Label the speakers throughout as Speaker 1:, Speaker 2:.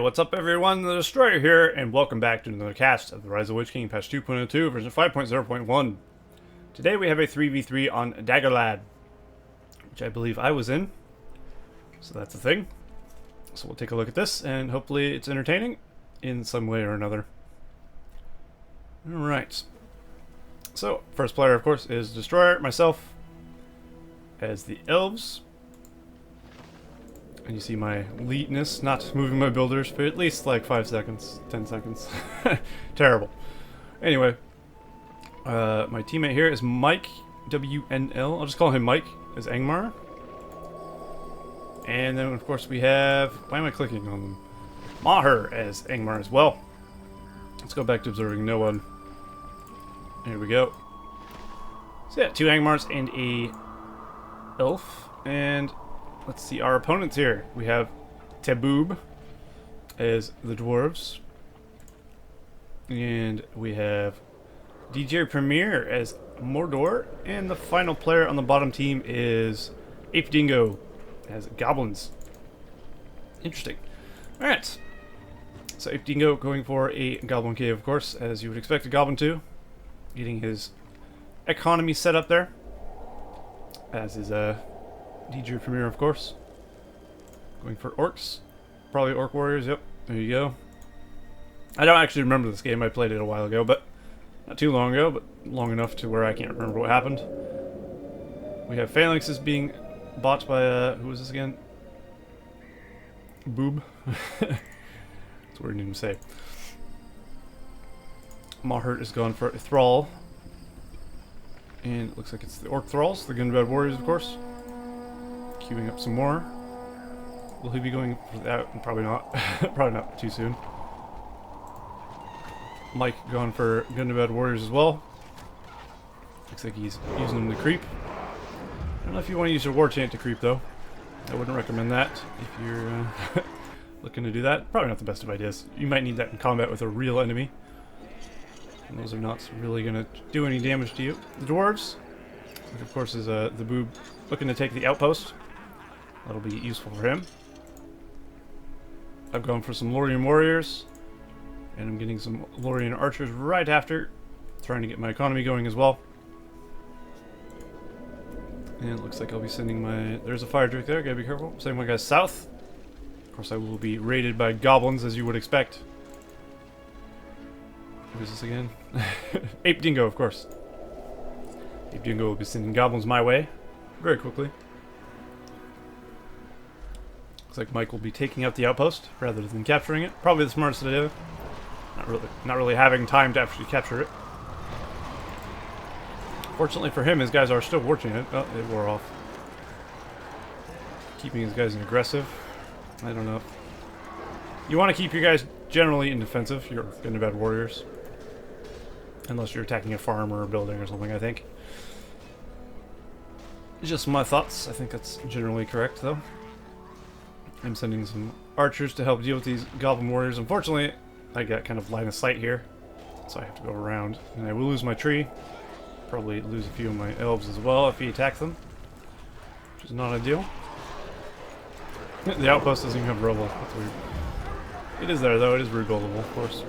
Speaker 1: what's up everyone? The Destroyer here, and welcome back to another cast of the Rise of the Witch King patch 2.02 version 5.0.1. Today we have a 3v3 on Dagorlad, which I believe I was in, so that's a thing. So we'll take a look at this, and hopefully it's entertaining in some way or another. Alright. So, first player of course is Destroyer, myself, as the Elves. And you see my eliteness, not moving my builders for at least like 5 seconds, 10 seconds. Terrible. Anyway, my teammate here is Mikewnl. I'll just call him Mike, as Angmar. And then of course we have, why am I clicking on them? MauHuR as Angmar as well. Let's go back to observing no one. Here we go. So yeah, 2 Angmars and a elf. And let's see our opponents here. We have tehboohb as the Dwarves. And we have DJ Premier as Mordor. And the final player on the bottom team is Apedingo as Goblins. Interesting. Alright. So Apedingo going for a Goblin Cave, of course, as you would expect a Goblin to. Getting his economy set up there. As is DJ Premier, of course. Going for orcs. Probably orc warriors, yep. There you go. I don't actually remember this game. I played it a while ago, but not too long ago, but long enough to where I can't remember what happened. We have phalanxes being bought by, who was this again? Boob. That's a weird name to say. MauHuR is going for a Thrall. And it looks like it's the Orc Thralls, the Gunbad Warriors, of course. Queuing up some more. Will he be going for that? Probably not. Probably not too soon. Mike going for Gunbad Warriors as well. Looks like he's using them to creep. I don't know if you want to use your War Chant to creep, though. I wouldn't recommend that if you're looking to do that. Probably not the best of ideas. You might need that in combat with a real enemy. And those are not really going to do any damage to you. The Dwarves, which of course is the boob looking to take the outpost. That'll be useful for him. I've gone for some Lorien Warriors. And I'm getting some Lorien Archers right after. Trying to get my economy going as well. And it looks like I'll be sending my... There's a fire drake there, gotta be careful. Sending my guys south. Of course I will be raided by goblins, as you would expect. Who is this again? Apedingo, of course. Apedingo will be sending goblins my way very quickly. Looks like Mike will be taking out the outpost rather than capturing it. Probably the smartest idea. Not really having time to actually capture it. Fortunately for him, his guys are still watching it. Oh, it wore off. Keeping his guys in aggressive. I don't know. You want to keep your guys generally in defensive. You're gonna bad warriors. Unless you're attacking a farm or a building or something, I think. Just my thoughts. I think that's generally correct, though. I'm sending some archers to help deal with these goblin warriors. Unfortunately, I got kind of line of sight here, so I have to go around. And I will lose my tree. Probably lose a few of my elves as well if he attacks them, which is not ideal. The outpost doesn't even have rubble. That's weird. It is there, though. It is rebuildable, of course.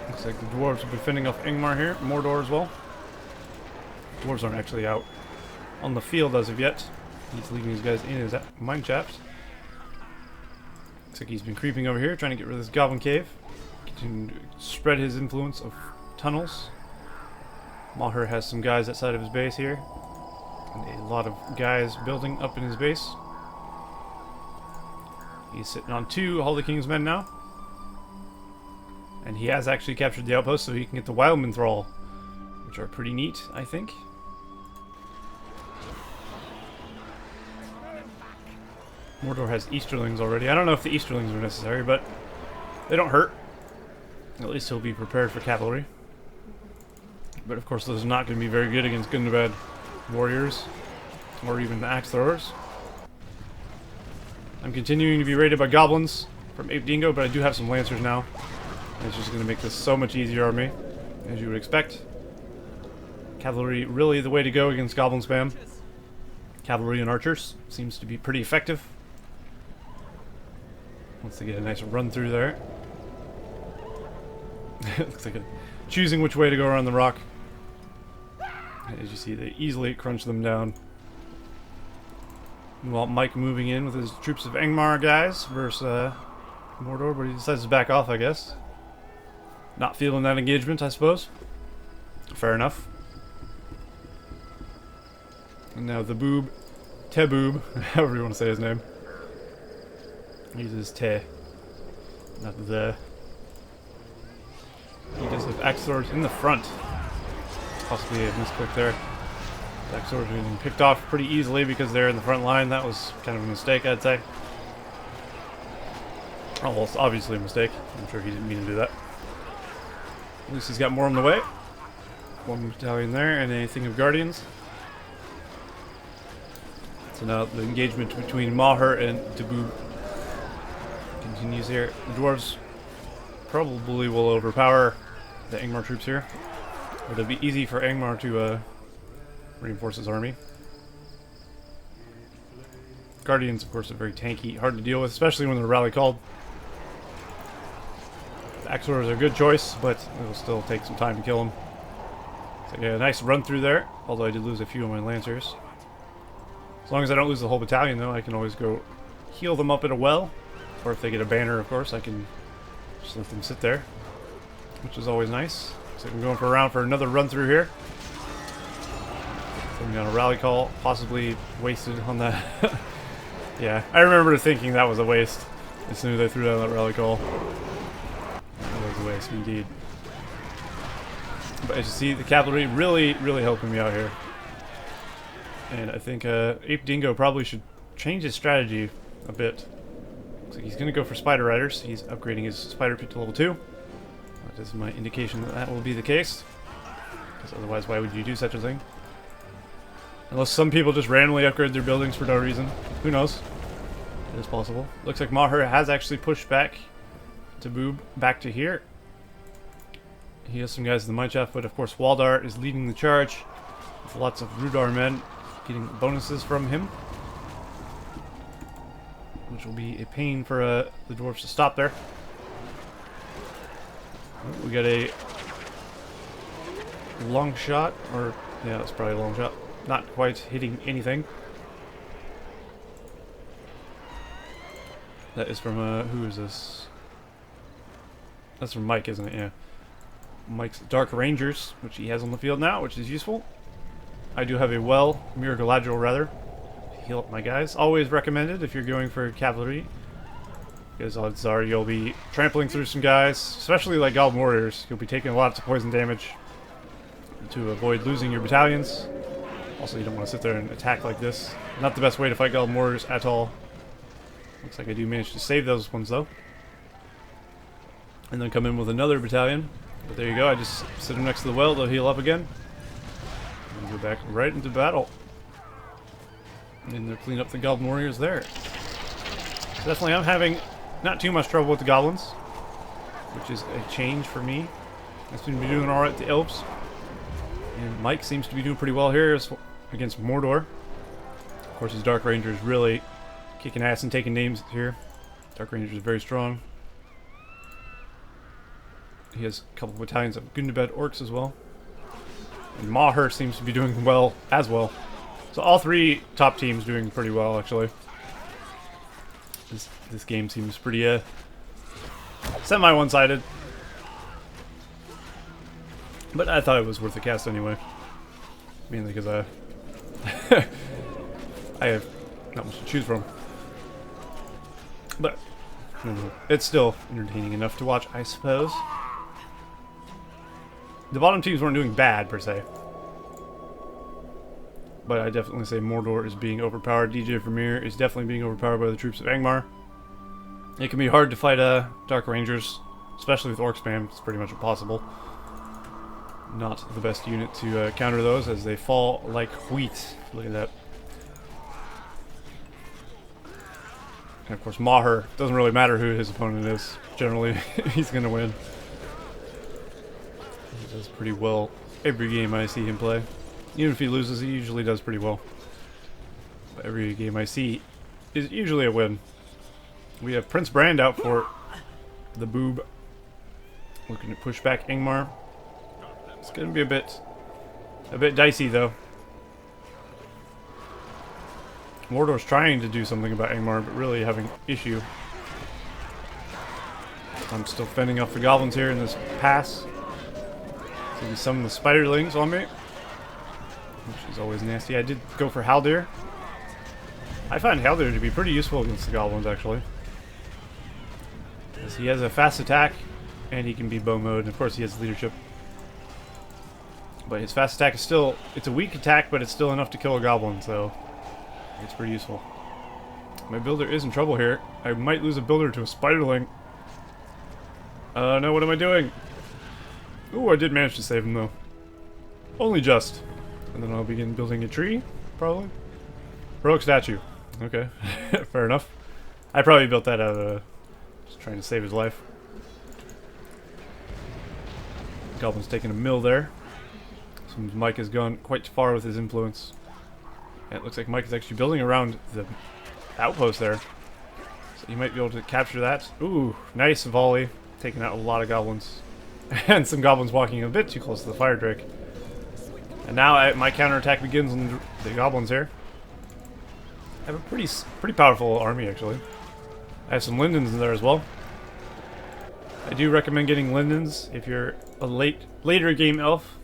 Speaker 1: Looks like the Dwarves will be fending off Angmar here. Mordor as well. Dwarves aren't actually out on the field as of yet. He's leaving his guys in his mine shafts. Looks like he's been creeping over here, trying to get rid of this goblin cave. To spread his influence of tunnels. MauHuR has some guys outside of his base here. And a lot of guys building up in his base. He's sitting on 2 Holy King's men now. And he has actually captured the outpost so he can get the Wildman Thrall. Which are pretty neat, I think. Mordor has Easterlings already. I don't know if the Easterlings are necessary, but they don't hurt. At least he'll be prepared for cavalry. But of course those are not going to be very good against Gunbad warriors. Or even axe throwers. I'm continuing to be raided by goblins from Apedingo, but I do have some lancers now. And it's just going to make this so much easier on me, as you would expect. Cavalry really the way to go against goblin spam. Cavalry and archers seems to be pretty effective. Wants to get a nice run through there. Looks like choosing which way to go around the rock. As you see, they easily crunch them down. Meanwhile, Mike moving in with his troops of Angmar guys versus Mordor, but he decides to back off, I guess. Not feeling that engagement, I suppose. Fair enough. And now the tehboohb, however you want to say his name. He uses te, not the. He does have axe swords in the front. Possibly a misclick there. Axe swords getting picked off pretty easily because they're in the front line. That was kind of a mistake, I'd say. Oh, well, it's obviously a mistake. I'm sure he didn't mean to do that. At least he's got more on the way. One battalion there and a thing of guardians. So now the engagement between MauHuR and tehboohb continues here. The dwarves probably will overpower the Angmar troops here. But it'll be easy for Angmar to reinforce his army. Guardians, of course, are very tanky, hard to deal with, especially when they're rally called. The axe swords are a good choice, but it'll still take some time to kill them. So yeah, a nice run through there, although I did lose a few of my lancers. As long as I don't lose the whole battalion, though, I can always go heal them up at a well. Or if they get a banner, of course, I can just let them sit there, which is always nice. So I'm going for a round for another run through here. So we got a rally call, possibly wasted on that. Yeah, I remember thinking that was a waste as soon as I threw down that rally call. That was a waste indeed. But as you see, the cavalry really helping me out here. And I think Apedingo probably should change his strategy a bit. Looks like he's going to go for Spider Riders. He's upgrading his Spider Pit to level 2. That is my indication that that will be the case. Because otherwise, why would you do such a thing? Unless some people just randomly upgrade their buildings for no reason. Who knows? It is possible. Looks like MauHuR has actually pushed back tehboohb back to here. He has some guys in the Mikewnl, but of course Waldar is leading the charge with lots of Rudar men getting bonuses from him, which will be a pain for the dwarves to stop there. We got a long shot, or yeah, that's probably a long shot. Not quite hitting anything. That is from who is this? That's from Mike, isn't it? Yeah. Mike's Dark Rangers, which he has on the field now, which is useful. I do have a Mirror Galadriel rather. Heal up my guys. Always recommended if you're going for cavalry, because odds are you'll be trampling through some guys, especially like Goblin warriors. You'll be taking lots of poison damage to avoid losing your battalions. Also, you don't want to sit there and attack like this. Not the best way to fight Goblin warriors at all. Looks like I do manage to save those ones though. And then come in with another battalion. But there you go, I just sit them next to the well, they'll heal up again. And go back right into battle. And they'll clean up the Goblin warriors there. So definitely I'm having not too much trouble with the goblins, which is a change for me. I seem to be doing alright with the Elves. And Mike seems to be doing pretty well here against Mordor. Of course, his Dark Ranger is really kicking ass and taking names here. Dark Ranger is very strong. He has a couple of battalions of Gundabad orcs as well. And MauHuR seems to be doing well as well. So all three top teams doing pretty well, actually. This game seems pretty semi-one-sided. But I thought it was worth a cast anyway. Mainly because I have not much to choose from. But it's still entertaining enough to watch, I suppose. The bottom teams weren't doing bad, per se. But I definitely say Mordor is being overpowered. DJ Vermeer is definitely being overpowered by the troops of Angmar. It can be hard to fight Dark Rangers, especially with Orc Spam. It's pretty much impossible. Not the best unit to counter those, as they fall like wheat. Look at that. And of course MauHuR, doesn't really matter who his opponent is. Generally, he's going to win. He does pretty well every game I see him play. Even if he loses, he usually does pretty well. But every game I see is usually a win. We have Prince Brand out for the boob. Looking to push back Angmar. It's gonna be a bit dicey though. Mordor's trying to do something about Angmar, but really having issue. I'm still fending off the goblins here in this pass. So some of the spiderlings on me, which is always nasty. I did go for Haldir. I find Haldir to be pretty useful against the goblins, actually. Because he has a fast attack, and he can be bow mode, and of course he has leadership. But his fast attack is still, it's a weak attack, but it's still enough to kill a goblin, so it's pretty useful. My builder is in trouble here. I might lose a builder to a spiderling. No, what am I doing? Ooh, I did manage to save him, though. Only just. And then I'll begin building a tree, probably. Heroic statue. Okay, fair enough. I probably built that out of just trying to save his life. Goblin's taking a mill there. Seems Mike has gone quite far with his influence. And it looks like Mike is actually building around the outpost there. So you might be able to capture that. Ooh, nice volley. Taking out a lot of goblins. And some goblins walking a bit too close to the fire drake. And now my counterattack begins on the goblins here. I have a pretty powerful army, actually. I have some lindens in there as well. I do recommend getting lindens if you're a later game elf,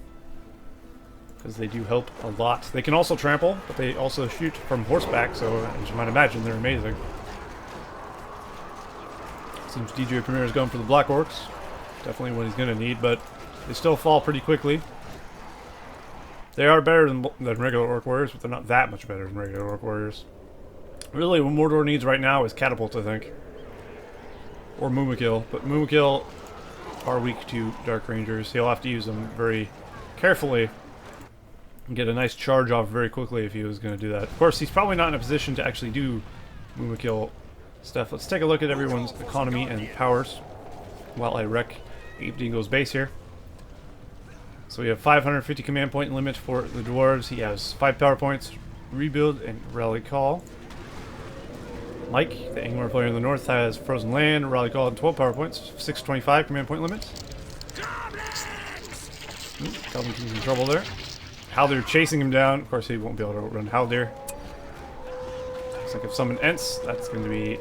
Speaker 1: because they do help a lot. They can also trample, but they also shoot from horseback, so as you might imagine, they're amazing. Seems DJ Premier is going for the Black Orcs. Definitely what he's going to need, but they still fall pretty quickly. They are better than regular Orc Warriors, but they're not that much better than regular Orc Warriors. Really, what Mordor needs right now is Catapult, I think. Or MauHuR, but MauHuR are weak to Dark Rangers. He'll have to use them very carefully and get a nice charge off very quickly if he was going to do that. Of course, he's probably not in a position to actually do MauHuR stuff. Let's take a look at everyone's economy and powers while I wreck Apedingo's base here. So we have 550 command point limit for the Dwarves. He has 5 power points, rebuild, and rally call. Mike, the Angmar player in the north, has frozen land, rally call, and 12 power points. 625 command point limit. Goblin King's in trouble there. Haldir chasing him down. Of course, he won't be able to outrun Haldir. Looks like I've summoned Ents. That's going to be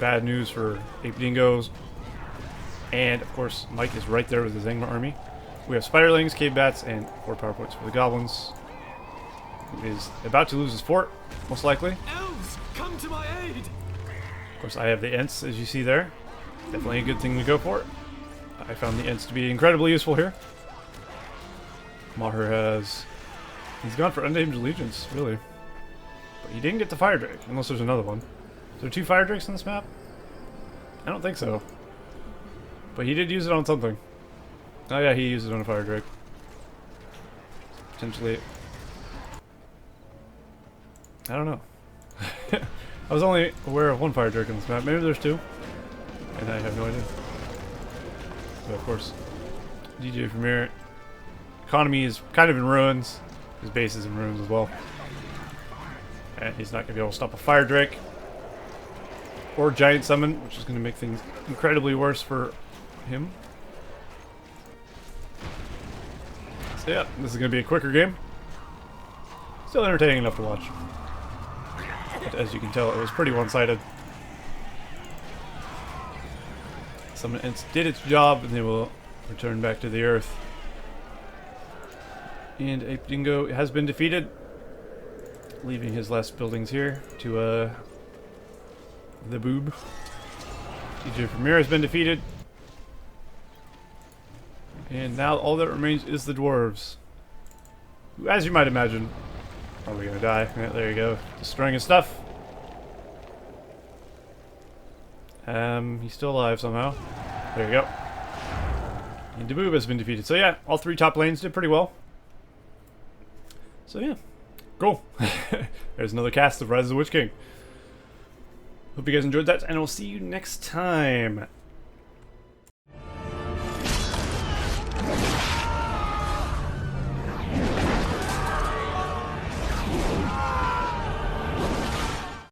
Speaker 1: bad news for Apedingos. And of course, Mike is right there with his Angmar army. We have Spiderlings, Cave Bats, and 4 power points for the Goblins. Who is about to lose his fort, most likely.
Speaker 2: Elves, come to my aid!
Speaker 1: Of course, I have the Ents, as you see there. Definitely a good thing to go for. I found the Ents to be incredibly useful here. MauHuR has... He's gone for Unnamed Allegiance, really. But he didn't get the Fire Drake, unless there's another one. Is there 2 Fire Drakes on this map? I don't think so. But he did use it on something. Oh yeah, he used it on a Fire Drake. Potentially... I don't know. I was only aware of 1 Fire Drake on this map. Maybe there's 2. And I have no idea. But of course, DJ Premier... Economy is kind of in ruins. His base is in ruins as well. And he's not going to be able to stop a Fire Drake. Or Giant Summon, which is going to make things incredibly worse for him. So yeah, this is going to be a quicker game. Still entertaining enough to watch. But as you can tell, it was pretty one-sided. Summon Ents did its job, and they will return back to the earth. And Apedingo has been defeated, leaving his last buildings here to the boob. DJ Premier has been defeated. And now all that remains is the Dwarves, who, as you might imagine, probably gonna die. Yeah, there you go, destroying his stuff. He's still alive somehow. There you go. And tehboohb has been defeated. So yeah, all 3 top lanes did pretty well. So yeah, cool. There's another cast of Rise of the Witch King. Hope you guys enjoyed that, and I'll see you next time.